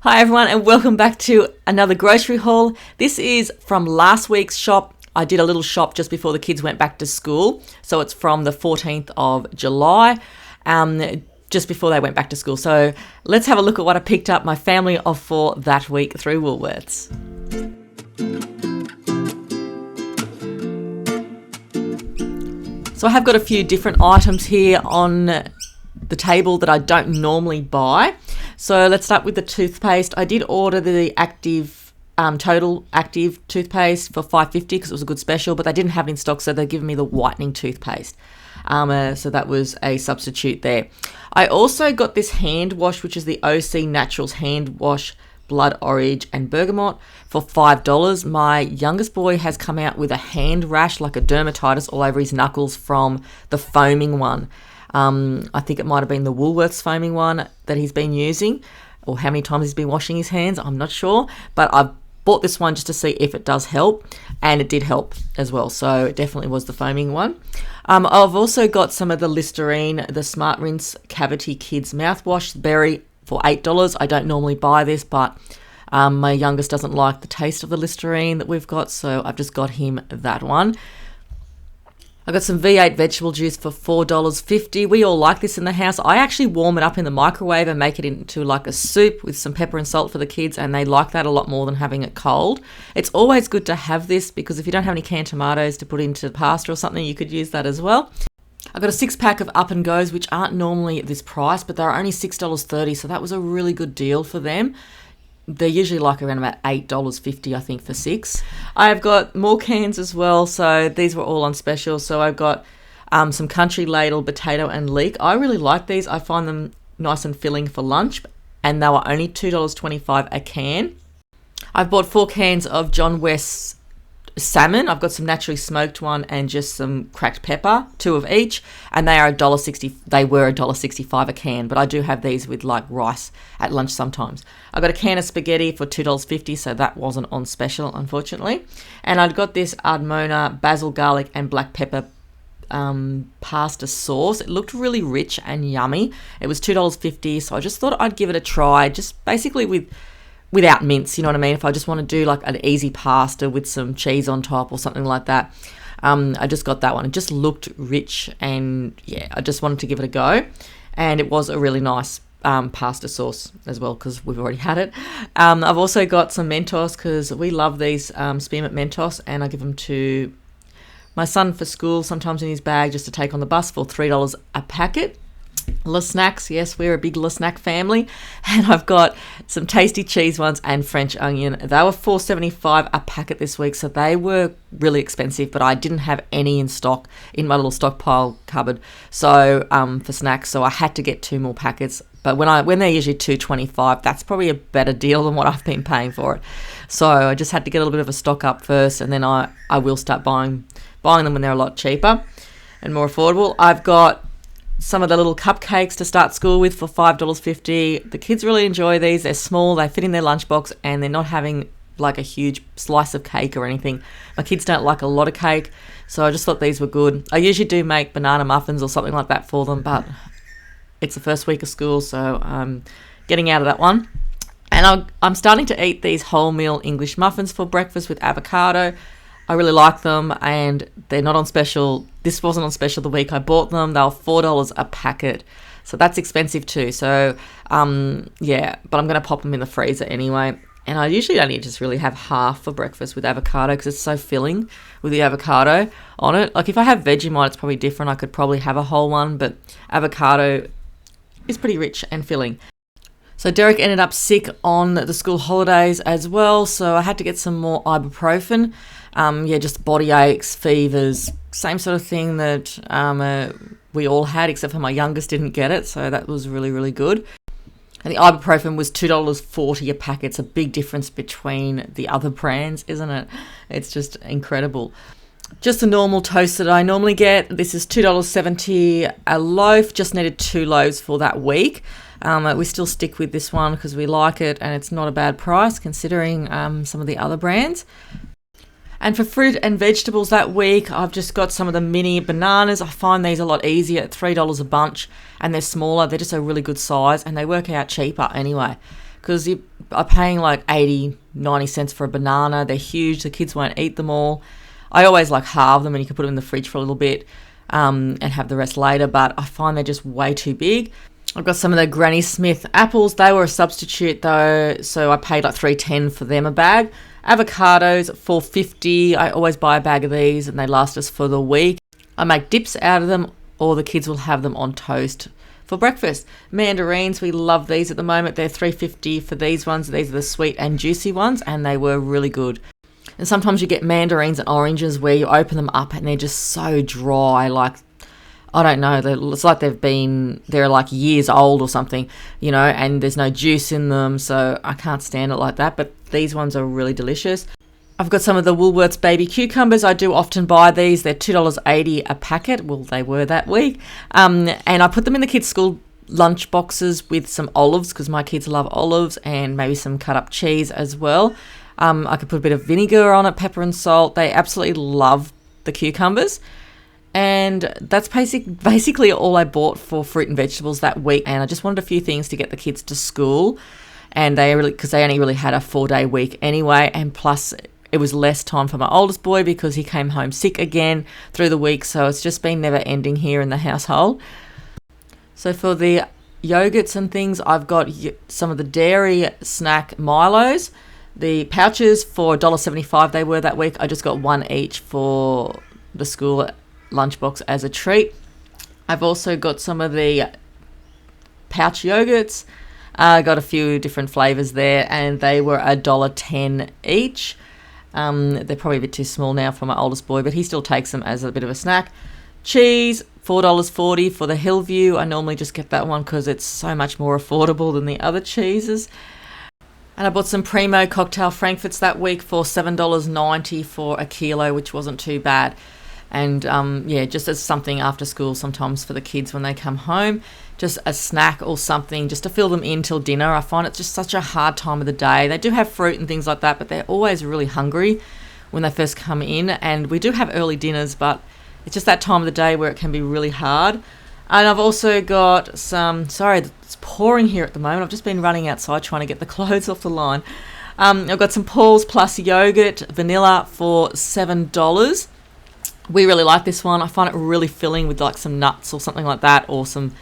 Hi everyone, and welcome back to another grocery haul. This is from last week's shop. I did a little shop just before the kids went back to school. So it's from the 14th of July, just before they went back to school. So let's have a look at what I picked up my family of for that week through Woolworths. So I have got a few different items here on the table that I don't normally buy. So let's start with the toothpaste. I did order the Total Active toothpaste for $5.50 because it was a good special, but they didn't have it in stock, so they're giving me the whitening toothpaste. So that was a substitute there. I also got this hand wash, which is the OC Naturals hand wash, blood orange and bergamot, for $5. My youngest boy has come out with a hand rash, like a dermatitis all over his knuckles from the foaming one. I think it might have been the Woolworths foaming one that he's been using, or how many times he's been washing his hands, I'm not sure. But I bought this one just to see if it does help, and it did help as well. So it definitely was the foaming one. I've also got some of the Listerine, the Smart Rinse Cavity Kids mouthwash, berry, for $8. I don't normally buy this, but my youngest doesn't like the taste of the Listerine that we've got, so I've just got him that one. I got some V8 vegetable juice for $4.50. We all like this in the house. I actually warm it up in the microwave and make it into like a soup with some pepper and salt for the kids, and they like that a lot more than having it cold. It's always good to have this because if you don't have any canned tomatoes to put into pasta or something, you could use that as well. I got a 6-pack of Up and Goes, which aren't normally at this price, but they're only $6.30, so that was a really good deal for them. They're usually like around about $8.50, I think, for 6. I've got more cans as well, so these were all on special. So I've got some Country Ladle, potato and leek. I really like these. I find them nice and filling for lunch, and they were only $2.25 a can. I've bought 4 cans of John West's salmon. I've got some naturally smoked one and just some cracked pepper, 2 of each, and they are $1.60. They were $1.65 a can, but I do have these with like rice at lunch sometimes. I got a can of spaghetti for $2.50, so that wasn't on special, unfortunately. And I'd got this Ardmona basil, garlic, and black pepper pasta sauce. It looked really rich and yummy. It was $2.50, so I just thought I'd give it a try, just basically without mince, you know what I mean? If I just want to do like an easy pasta with some cheese on top or something like that, I just got that one. It just looked rich, and yeah, I just wanted to give it a go. And it was a really nice pasta sauce as well because we've already had it. I've also got some Mentos because we love these spearmint Mentos, and I give them to my son for school, sometimes in his bag just to take on the bus for $3 a packet. La Snacks, yes, we're a big La Snack family. And I've got some tasty cheese ones and French onion. They were $4.75 a packet this week, so they were really expensive, but I didn't have any in stock in my little stockpile cupboard, so for snacks, so I had to get 2 more packets. But when they're usually $2.25, that's probably a better deal than what I've been paying for it. So I just had to get a little bit of a stock up first, and then I will start buying them when they're a lot cheaper and more affordable. I've got some of the little cupcakes to start school with for $5.50. The kids really enjoy these. They're small, they fit in their lunchbox, and they're not having like a huge slice of cake or anything. My kids don't like a lot of cake, so I just thought these were good. I usually do make banana muffins or something like that for them, but it's the first week of school, so I'm getting out of that one. And I'm starting to eat these wholemeal English muffins for breakfast with avocado. I really like them, and they're not on special. This wasn't on special the week I bought them. They were $4 a packet, so that's expensive too. So, yeah, but I'm going to pop them in the freezer anyway. And I usually only just really have half for breakfast with avocado because it's so filling with the avocado on it. Like if I have Vegemite, it's probably different. I could probably have a whole one, but avocado is pretty rich and filling. So Derek ended up sick on the school holidays as well, so I had to get some more ibuprofen. Just body aches, fevers, same sort of thing that we all had, except for my youngest didn't get it, so that was really, really good. And the ibuprofen was $2.40 a packet. It's a big difference between the other brands, isn't it? It's just incredible. Just the normal toast that I normally get. This is $2.70 a loaf. Just needed 2 loaves for that week. We still stick with this one because we like it, and it's not a bad price considering some of the other brands. And for fruit and vegetables that week, I've just got some of the mini bananas. I find these a lot easier at $3 a bunch, and they're smaller. They're just a really good size, and they work out cheaper anyway because you are paying like 80-90 cents for a banana. They're huge. The kids won't eat them all. I always like halve them, and you can put them in the fridge for a little bit and have the rest later, but I find they're just way too big. I've got some of the Granny Smith apples. They were a substitute though, so I paid like $3.10 for them a bag. Avocados, $4.50. I always buy a bag of these and they last us for the week. I make dips out of them, or the kids will have them on toast for breakfast. Mandarins, we love these at the moment. They're $3.50 for these ones. These are the sweet and juicy ones, and they were really good. And sometimes you get mandarins and oranges where you open them up and they're just so dry, like, I don't know, it's like they're like years old or something, you know, and there's no juice in them, so I can't stand it like that. But these ones are really delicious. I've got some of the Woolworths baby cucumbers. I do often buy these. They're $2.80 a packet. Well, they were that week. And I put them in the kids' school lunch boxes with some olives, because my kids love olives, and maybe some cut up cheese as well. I could put a bit of vinegar on it, pepper and salt. They absolutely love the cucumbers. And that's basically all I bought for fruit and vegetables that week. And I just wanted a few things to get the kids to school. And because they only really had a 4-day week anyway. And plus, it was less time for my oldest boy because he came home sick again through the week. So it's just been never ending here in the household. So for the yogurts and things, I've got some of the dairy snack Milos. The pouches for $1.75 they were that week. I just got one each for the school lunchbox as a treat. I've also got some of the pouch yogurts. I got a few different flavors there, and they were $1.10 each. They're probably a bit too small now for my oldest boy, but he still takes them as a bit of a snack. Cheese, $4.40 for the Hillview. I normally just get that one because it's so much more affordable than the other cheeses. And I bought some Primo cocktail Frankfurts that week for $7.90 for a kilo, which wasn't too bad. And just as something after school sometimes for the kids when they come home, just a snack or something just to fill them in till dinner. I find it's just such a hard time of the day. They do have fruit and things like that, but they're always really hungry when they first come in. And we do have early dinners, but it's just that time of the day where it can be really hard. And I've also got some, it's pouring here at the moment. I've just been running outside trying to get the clothes off the line. I've got some Paul's Plus yogurt, vanilla for $7. We really like this one. I find it really filling with like some nuts or something like that, or some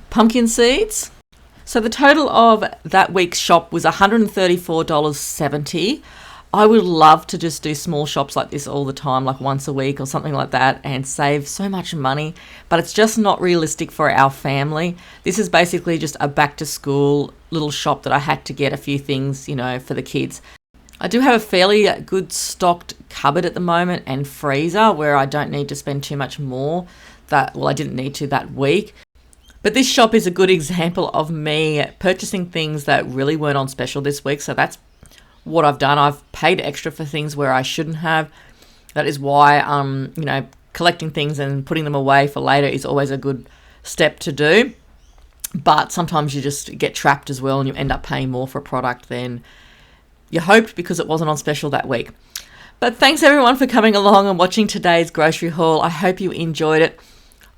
pumpkin seeds. So the total of that week's shop was $134.70. I would love to just do small shops like this all the time, like once a week or something like that, and save so much money, but it's just not realistic for our family. This is basically just a back to school little shop that I had to get a few things, you know, for the kids. I do have a fairly good stocked cupboard at the moment and freezer where I don't need to spend too much more. I didn't need to that week. But this shop is a good example of me purchasing things that really weren't on special this week. So that's what I've done. I've paid extra for things where I shouldn't have. That is why, collecting things and putting them away for later is always a good step to do. But sometimes you just get trapped as well and you end up paying more for a product than you hoped because it wasn't on special that week. But thanks everyone for coming along and watching today's grocery haul. I hope you enjoyed it.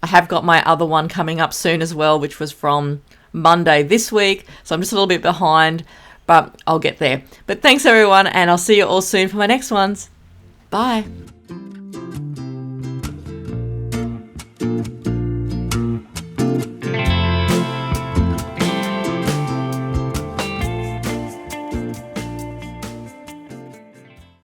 I have got my other one coming up soon as well, which was from Monday this week. So I'm just a little bit behind, but I'll get there. But thanks everyone, and I'll see you all soon for my next ones. Bye.